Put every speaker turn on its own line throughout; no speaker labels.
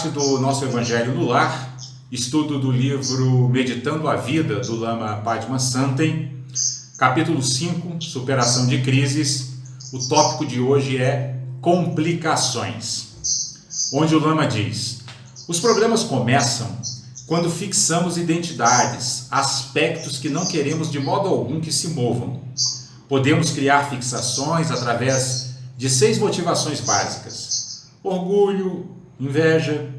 parte do nosso Evangelho no Lar, estudo do livro Meditando a Vida, do Lama Padmasambhava, capítulo 5, Superação de Crises. O tópico de hoje é complicações, onde o Lama diz: os problemas começam quando fixamos identidades, aspectos que não queremos de modo algum que se movam. Podemos criar fixações através de 6 motivações básicas: orgulho, inveja,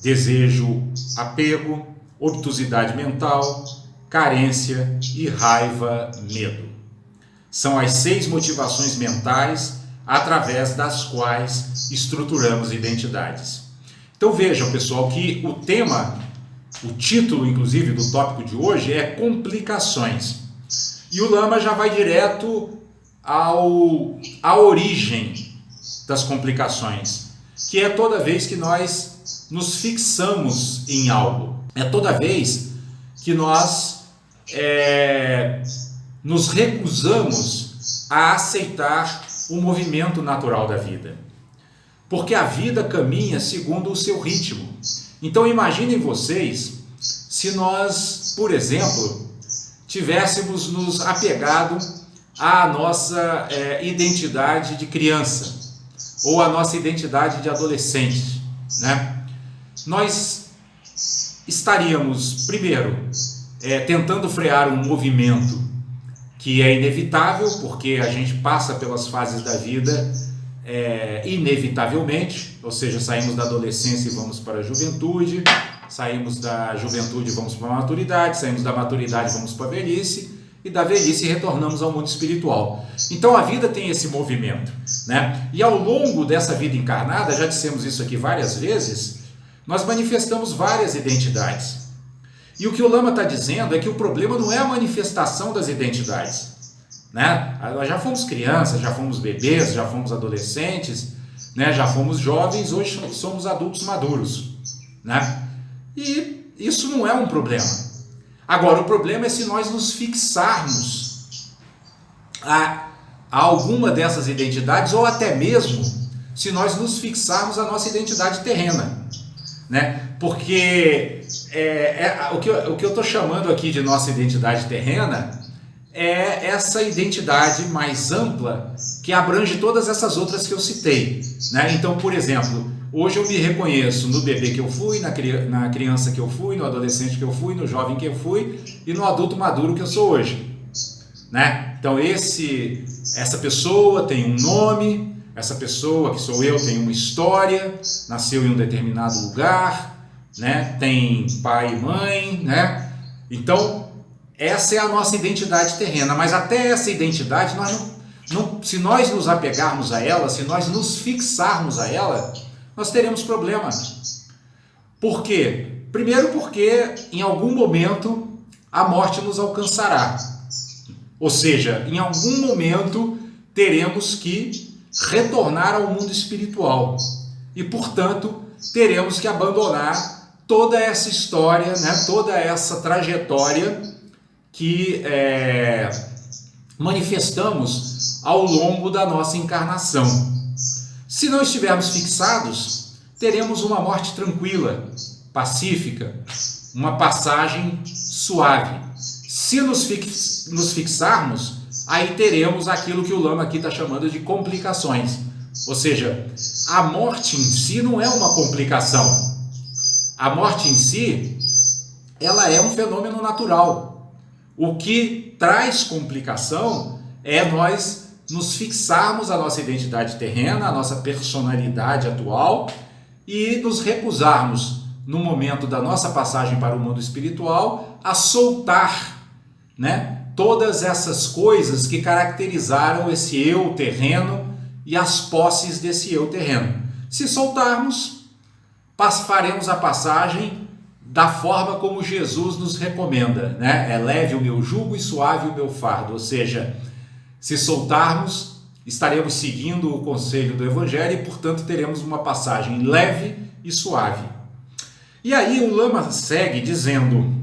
desejo, apego, obtusidade mental, carência e raiva, medo. São as 6 motivações mentais através das quais estruturamos identidades. Então vejam, pessoal, que o tema, o título inclusive do tópico de hoje é complicações. E o Lama já vai direto à origem das complicações, que é toda vez que nós nos fixamos em algo. É toda vez que nós nos recusamos a aceitar o movimento natural da vida. Porque a vida caminha segundo o seu ritmo. Então imaginem vocês se nós, por exemplo, tivéssemos nos apegado à nossa identidade de criança ou à nossa identidade de adolescente, né? Nós estaríamos, primeiro, tentando frear um movimento que é inevitável, porque a gente passa pelas fases da vida inevitavelmente, ou seja, saímos da adolescência e vamos para a juventude, saímos da juventude e vamos para a maturidade, saímos da maturidade e vamos para a velhice, e da velhice retornamos ao mundo espiritual. Então a vida tem esse movimento, né? E ao longo dessa vida encarnada, já dissemos isso aqui várias vezes, nós manifestamos várias identidades. E o que o Lama está dizendo é que o problema não é a manifestação das identidades, né? Nós já fomos crianças, já fomos bebês, já fomos adolescentes, né? Já fomos jovens, hoje somos adultos maduros, né? E isso não é um problema. Agora, o problema é se nós nos fixarmos a alguma dessas identidades, ou até mesmo se nós nos fixarmos a nossa identidade terrena, né? Porque o que eu estou chamando aqui de nossa identidade terrena é essa identidade mais ampla que abrange todas essas outras que eu citei, né? Então, por exemplo, hoje eu me reconheço no bebê que eu fui, na criança que eu fui, no adolescente que eu fui, no jovem que eu fui e no adulto maduro que eu sou hoje, né? Então essa pessoa tem um nome, essa pessoa que sou eu tem uma história, nasceu em um determinado lugar, né? Tem pai e mãe, né? Então essa é a nossa identidade terrena, mas até essa identidade, se nós nos apegarmos a ela, se nós nos fixarmos a ela, nós teremos problema. Por quê? Primeiro porque em algum momento a morte nos alcançará. Ou seja, em algum momento teremos que retornar ao mundo espiritual. E, portanto, teremos que abandonar toda essa história, né? Toda essa trajetória que manifestamos ao longo da nossa encarnação. Se não estivermos fixados, teremos uma morte tranquila, pacífica, uma passagem suave. Se nos fixarmos, aí teremos aquilo que o Lama aqui está chamando de complicações. Ou seja, a morte em si não é uma complicação. A morte em si, ela é um fenômeno natural. O que traz complicação é nós nos fixarmos a nossa identidade terrena, a nossa personalidade atual e nos recusarmos, no momento da nossa passagem para o mundo espiritual, a soltar, né, todas essas coisas que caracterizaram esse eu terreno e as posses desse eu terreno. Se soltarmos, faremos a passagem da forma como Jesus nos recomenda, né? É leve o meu jugo e suave o meu fardo. Ou seja, se soltarmos, estaremos seguindo o conselho do Evangelho e, portanto, teremos uma passagem leve e suave. E aí o Lama segue dizendo: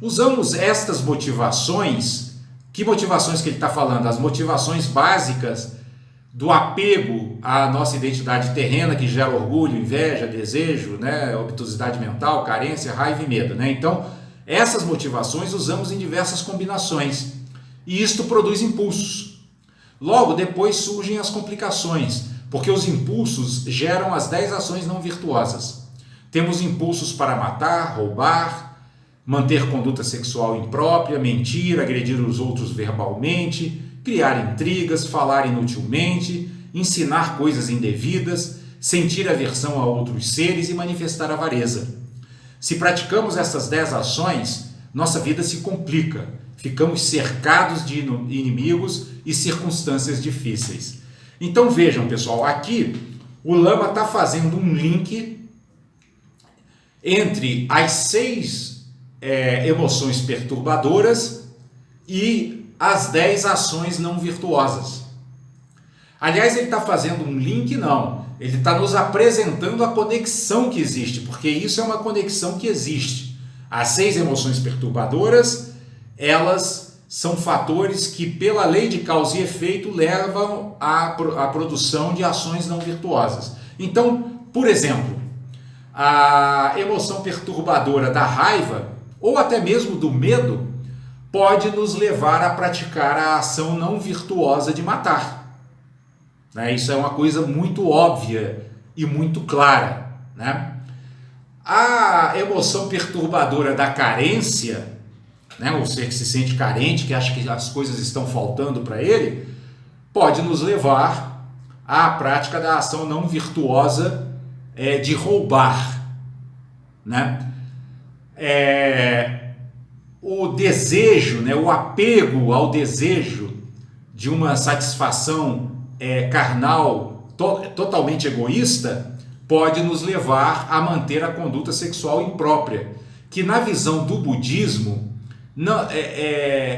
usamos estas motivações. Que motivações que ele está falando? As motivações básicas do apego à nossa identidade terrena, que gera orgulho, inveja, desejo, né, obtusidade mental, carência, raiva e medo, né? Então, essas motivações usamos em diversas combinações e isto produz impulsos. Logo depois surgem as complicações, porque os impulsos geram as 10 ações não virtuosas. Temos impulsos para matar, roubar, manter conduta sexual imprópria, mentir, agredir os outros verbalmente, criar intrigas, falar inutilmente, ensinar coisas indevidas, sentir aversão a outros seres e manifestar avareza. Se praticamos essas 10 ações, nossa vida se complica, ficamos cercados de inimigos e circunstâncias difíceis. Então vejam, pessoal, aqui o Lama está fazendo um link entre as 6 emoções perturbadoras e as 10 ações não virtuosas. Aliás, ele está fazendo um link? Não. Ele está nos apresentando a conexão que existe, porque isso é uma conexão que existe. As 6 emoções perturbadoras, elas são fatores que, pela lei de causa e efeito, levam à produção de ações não virtuosas. Então, por exemplo, a emoção perturbadora da raiva, ou até mesmo do medo, pode nos levar a praticar a ação não virtuosa de matar. Isso é uma coisa muito óbvia e muito clara, né? A emoção perturbadora da carência, né? O ser que se sente carente, que acha que as coisas estão faltando para ele, pode nos levar à prática da ação não virtuosa de roubar, né? O desejo, né? O apego ao desejo de uma satisfação carnal totalmente egoísta pode nos levar a manter a conduta sexual imprópria, que na visão do budismo,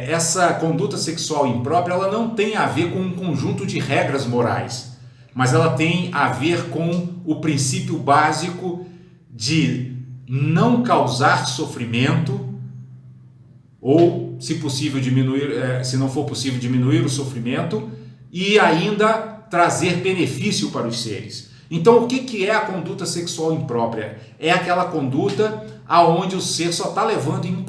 essa conduta sexual imprópria ela não tem a ver com um conjunto de regras morais, mas ela tem a ver com o princípio básico de não causar sofrimento ou, se possível, diminuir, se não for possível, diminuir o sofrimento e ainda trazer benefício para os seres. Então, o que é a conduta sexual imprópria? É aquela conduta aonde o ser só está levando em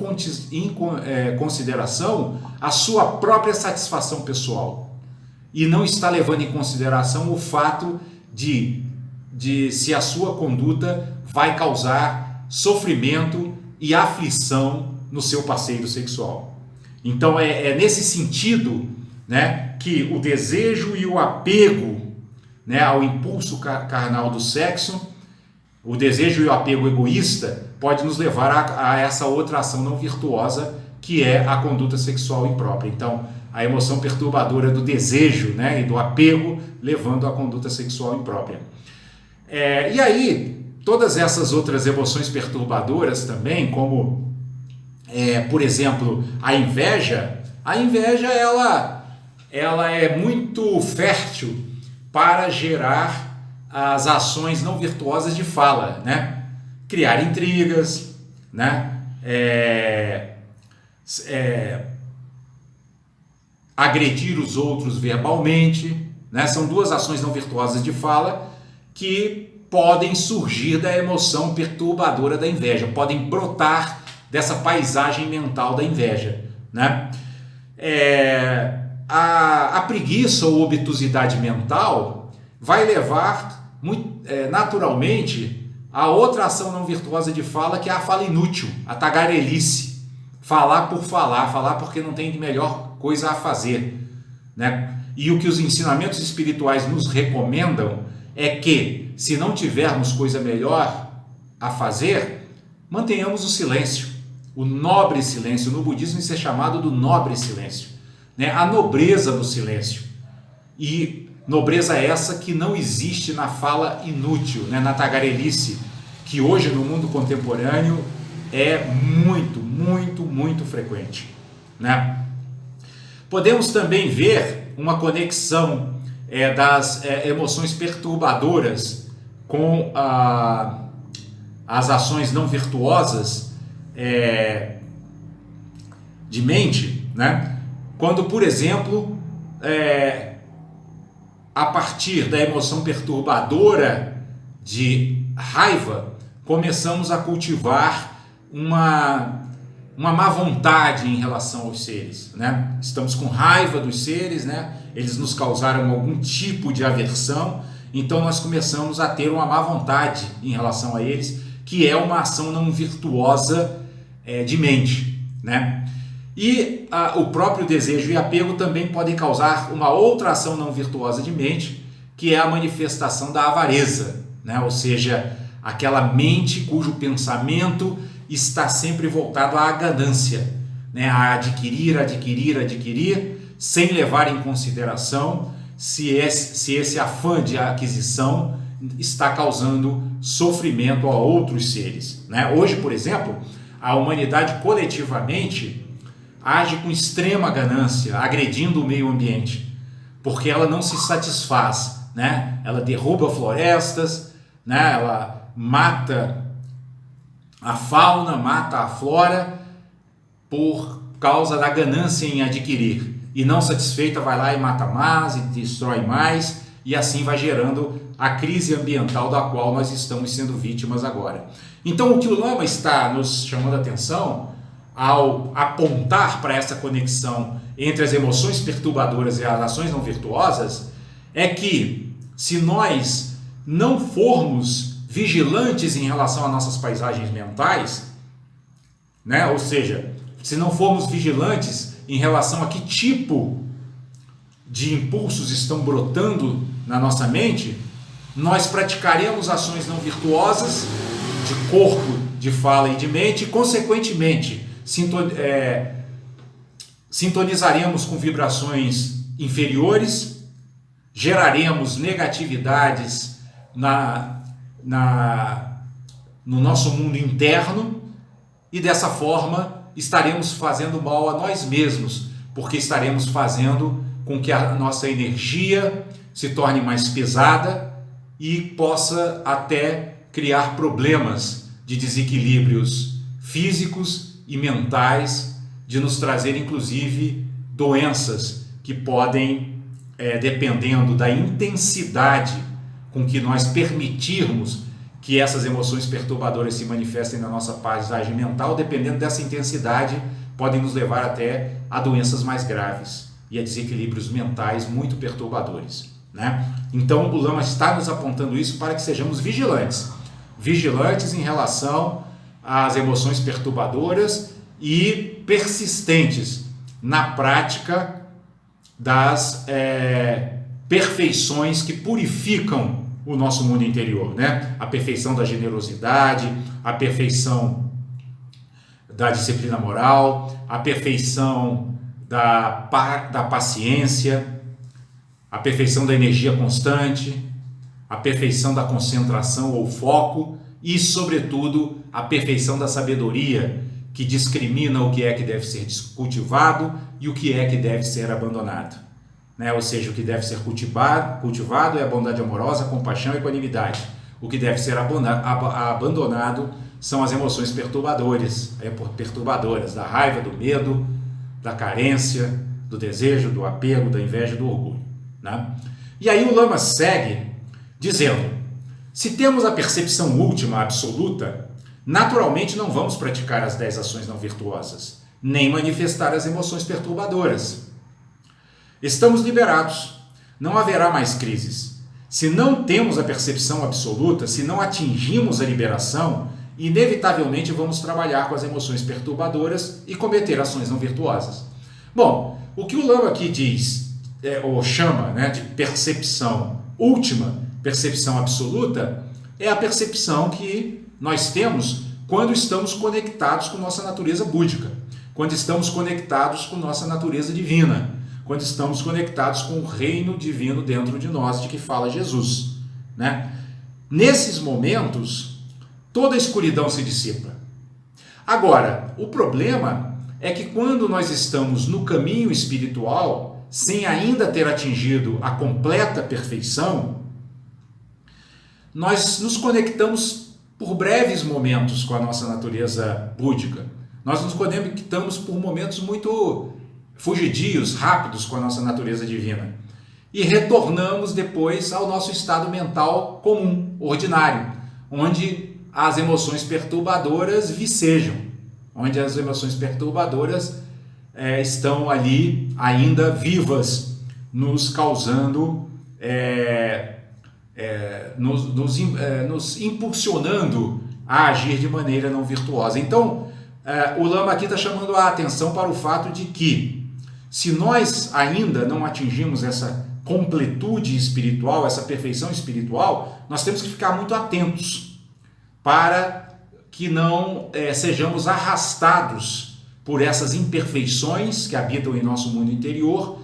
consideração a sua própria satisfação pessoal e não está levando em consideração o fato de se a sua conduta vai causar sofrimento e aflição no seu parceiro sexual. Então, é nesse sentido, né, que o desejo e o apego, né, ao impulso carnal do sexo, o desejo e o apego egoísta pode nos levar a essa outra ação não virtuosa, que é a conduta sexual imprópria. Então, a emoção perturbadora do desejo, né, e do apego levando à conduta sexual imprópria. E aí, todas essas outras emoções perturbadoras também, como, por exemplo, a inveja ela é muito fértil para gerar as ações não virtuosas de fala, né? Criar intrigas, né? Agredir os outros verbalmente, né? São 2 ações não virtuosas de fala que podem surgir da emoção perturbadora da inveja, podem brotar dessa paisagem mental da inveja, né? A preguiça ou obtusidade mental vai levar naturalmente a outra ação não virtuosa de fala, que é a fala inútil, a tagarelice, falar por falar porque não tem melhor coisa a fazer, né? E o que os ensinamentos espirituais nos recomendam é que, se não tivermos coisa melhor a fazer, mantenhamos o silêncio, o nobre silêncio. No budismo isso é chamado do nobre silêncio, né? A nobreza do silêncio. E nobreza essa que não existe na fala inútil, né? Na tagarelice, que hoje no mundo contemporâneo é muito, muito, muito frequente, né? Podemos também ver uma conexão das emoções perturbadoras com as ações não virtuosas de mente, né? Quando, por exemplo, a partir da emoção perturbadora de raiva, começamos a cultivar uma má vontade em relação aos seres, né? Estamos com raiva dos seres, né? Eles nos causaram algum tipo de aversão, então nós começamos a ter uma má vontade em relação a eles, que é uma ação não virtuosa de mente, né? E o próprio desejo e apego também podem causar uma outra ação não virtuosa de mente, que é a manifestação da avareza, né? Ou seja, aquela mente cujo pensamento está sempre voltado à ganância, né? A adquirir, sem levar em consideração se esse afã de aquisição está causando sofrimento a outros seres, né? Hoje, por exemplo, a humanidade coletivamente age com extrema ganância, agredindo o meio ambiente, porque ela não se satisfaz, né? Ela derruba florestas, né? Ela mata a fauna, mata a flora por causa da ganância em adquirir, e não satisfeita vai lá e mata mais e destrói mais, e assim vai gerando a crise ambiental da qual nós estamos sendo vítimas agora. Então o que o Lama está nos chamando a atenção ao apontar para essa conexão entre as emoções perturbadoras e as ações não virtuosas é que, se nós não formos vigilantes em relação às nossas paisagens mentais, né? Ou seja, se não formos vigilantes em relação a que tipo de impulsos estão brotando na nossa mente, nós praticaremos ações não virtuosas de corpo, de fala e de mente, e consequentemente sintonizaremos com vibrações inferiores, geraremos negatividades no nosso mundo interno, e dessa forma estaremos fazendo mal a nós mesmos, porque estaremos fazendo com que a nossa energia se torne mais pesada e possa até criar problemas de desequilíbrios físicos e mentais, de nos trazer inclusive doenças que podem, dependendo da intensidade com que nós permitirmos que essas emoções perturbadoras se manifestem na nossa paisagem mental, dependendo dessa intensidade, podem nos levar até a doenças mais graves e a desequilíbrios mentais muito perturbadores, né? Então o Lama está nos apontando isso para que sejamos vigilantes em relação às emoções perturbadoras e persistentes na prática das perfeições que purificam o nosso mundo interior, né? A perfeição da generosidade, a perfeição da disciplina moral, a perfeição da paciência, a perfeição da energia constante, a perfeição da concentração ou foco e, sobretudo, a perfeição da sabedoria, que discrimina o que é que deve ser cultivado e o que é que deve ser abandonado, né? Ou seja, o que deve ser cultivado é a bondade amorosa, a compaixão e a equanimidade. O que deve ser abandonado são as emoções perturbadoras, da raiva, do medo, da carência, do desejo, do apego, da inveja e do orgulho, né? E aí o Lama segue dizendo: se temos a percepção última, absoluta, naturalmente não vamos praticar as 10 ações não virtuosas, nem manifestar as emoções perturbadoras. Estamos liberados, não haverá mais crises. Se não temos a percepção absoluta, se não atingimos a liberação, inevitavelmente vamos trabalhar com as emoções perturbadoras e cometer ações não virtuosas. Bom, o que o Lama aqui diz, ou chama, né, de percepção última, percepção absoluta, é a percepção que nós temos quando estamos conectados com nossa natureza búdica, quando estamos conectados com nossa natureza divina, quando estamos conectados com o reino divino dentro de nós, de que fala Jesus, né? Nesses momentos, toda a escuridão se dissipa. Agora, o problema é que quando nós estamos no caminho espiritual, sem ainda ter atingido a completa perfeição, nós nos conectamos por breves momentos com a nossa natureza búdica. Nós nos conectamos por momentos muito fugidios, rápidos com a nossa natureza divina. e retornamos depois ao nosso estado mental comum, ordinário, onde as emoções perturbadoras vicejam, onde as emoções perturbadoras estão ali ainda vivas, nos causando, nos impulsionando a agir de maneira não virtuosa. Então, o Lama aqui está chamando a atenção para o fato de que, se nós ainda não atingimos essa completude espiritual, essa perfeição espiritual, nós temos que ficar muito atentos para que não sejamos arrastados por essas imperfeições que habitam em nosso mundo interior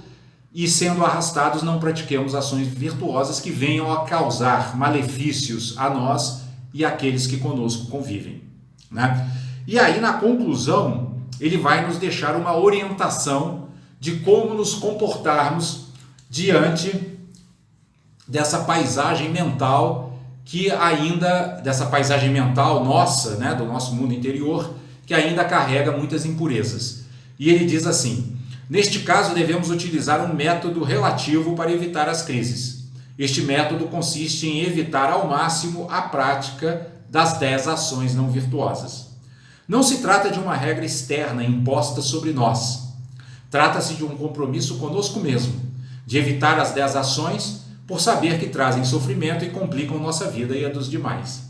e, sendo arrastados, não pratiquemos ações virtuosas que venham a causar malefícios a nós e àqueles que conosco convivem, né? E aí, na conclusão, ele vai nos deixar uma orientação de como nos comportarmos diante dessa paisagem mental dessa paisagem mental nossa, né, do nosso mundo interior, que ainda carrega muitas impurezas. E ele diz assim: neste caso devemos utilizar um método relativo para evitar as crises. Este método consiste em evitar ao máximo a prática das 10 ações não virtuosas. Não se trata de uma regra externa imposta sobre nós. Trata-se de um compromisso conosco mesmo, de evitar as 10 ações por saber que trazem sofrimento e complicam nossa vida e a dos demais.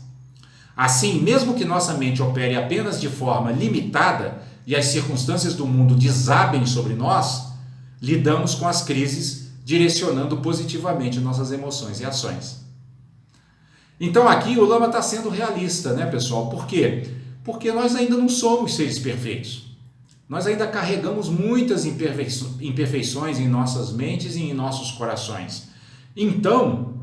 Assim, mesmo que nossa mente opere apenas de forma limitada e as circunstâncias do mundo desabem sobre nós, lidamos com as crises direcionando positivamente nossas emoções e ações. Então aqui o Lama está sendo realista, né, pessoal? Por quê? Porque nós ainda não somos seres perfeitos. Nós ainda carregamos muitas imperfeições em nossas mentes e em nossos corações. Então,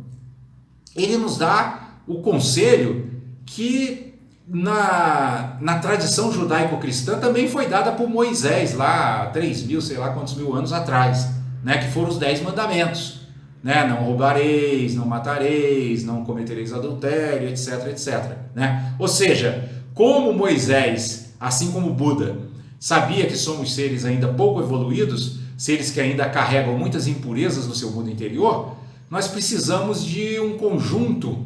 ele nos dá o conselho que na tradição judaico-cristã também foi dada por Moisés, lá 3.000, sei lá quantos mil anos atrás, né, que foram os 10 mandamentos. Né? Não roubareis, não matareis, não cometereis adultério, etc, etc. Né? Ou seja, como Moisés, assim como Buda, sabia que somos seres ainda pouco evoluídos, seres que ainda carregam muitas impurezas no seu mundo interior, nós precisamos de um conjunto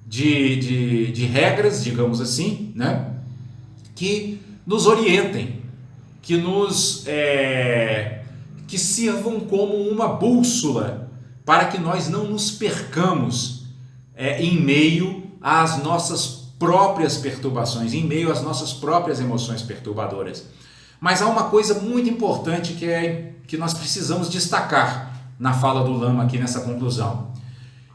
de regras, digamos assim, né, que nos orientem, que sirvam como uma bússola para que nós não nos percamos em meio às nossas próprias perturbações, em meio às nossas próprias emoções perturbadoras. Mas há uma coisa muito importante que nós precisamos destacar na fala do Lama aqui nessa conclusão.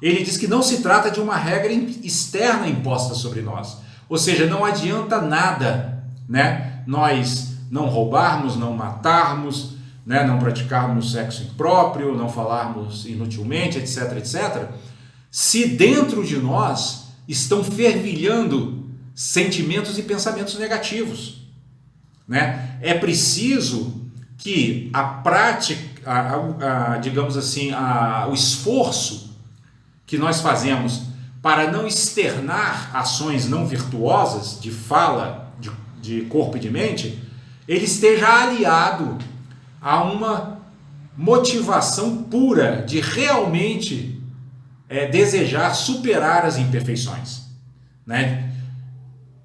Ele diz que não se trata de uma regra externa imposta sobre nós. Ou seja, não adianta nada, né, nós não roubarmos, não matarmos, né, não praticarmos sexo impróprio, não falarmos inutilmente, etc, etc, se dentro de nós estão fervilhando sentimentos e pensamentos negativos, né? É preciso que a prática, digamos assim, o esforço que nós fazemos para não externar ações não virtuosas de fala, de corpo e de mente, ele esteja aliado a uma motivação pura de realmente desejar superar as imperfeições, né?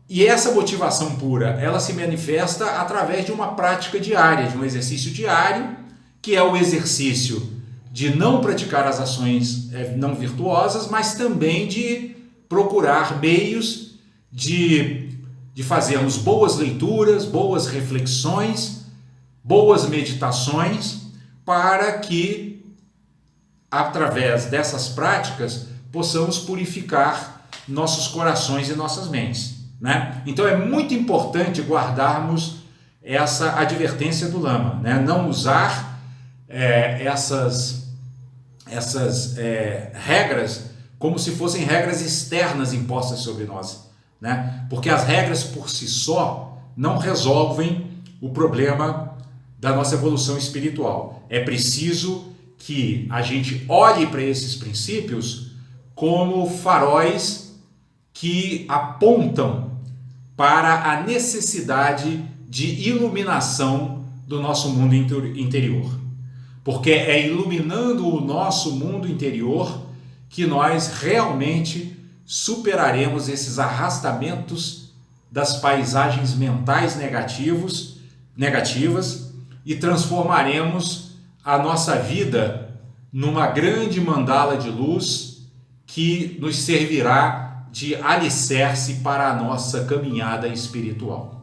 E essa motivação pura, ela se manifesta através de uma prática diária, de um exercício diário, que é o exercício de não praticar as ações não virtuosas, mas também de procurar meios de fazermos boas leituras, boas reflexões, boas meditações, para que, através dessas práticas, possamos purificar nossos corações e nossas mentes, né? Então é muito importante guardarmos essa advertência do Lama, né? Não usar essas regras como se fossem regras externas impostas sobre nós, né? Porque as regras por si só não resolvem o problema da nossa evolução espiritual. É preciso que a gente olhe para esses princípios como faróis que apontam para a necessidade de iluminação do nosso mundo interior. porque é iluminando o nosso mundo interior que nós realmente superaremos esses arrastamentos das paisagens mentais negativas e transformaremos a nossa vida numa grande mandala de luz que nos servirá de alicerce para a nossa caminhada espiritual.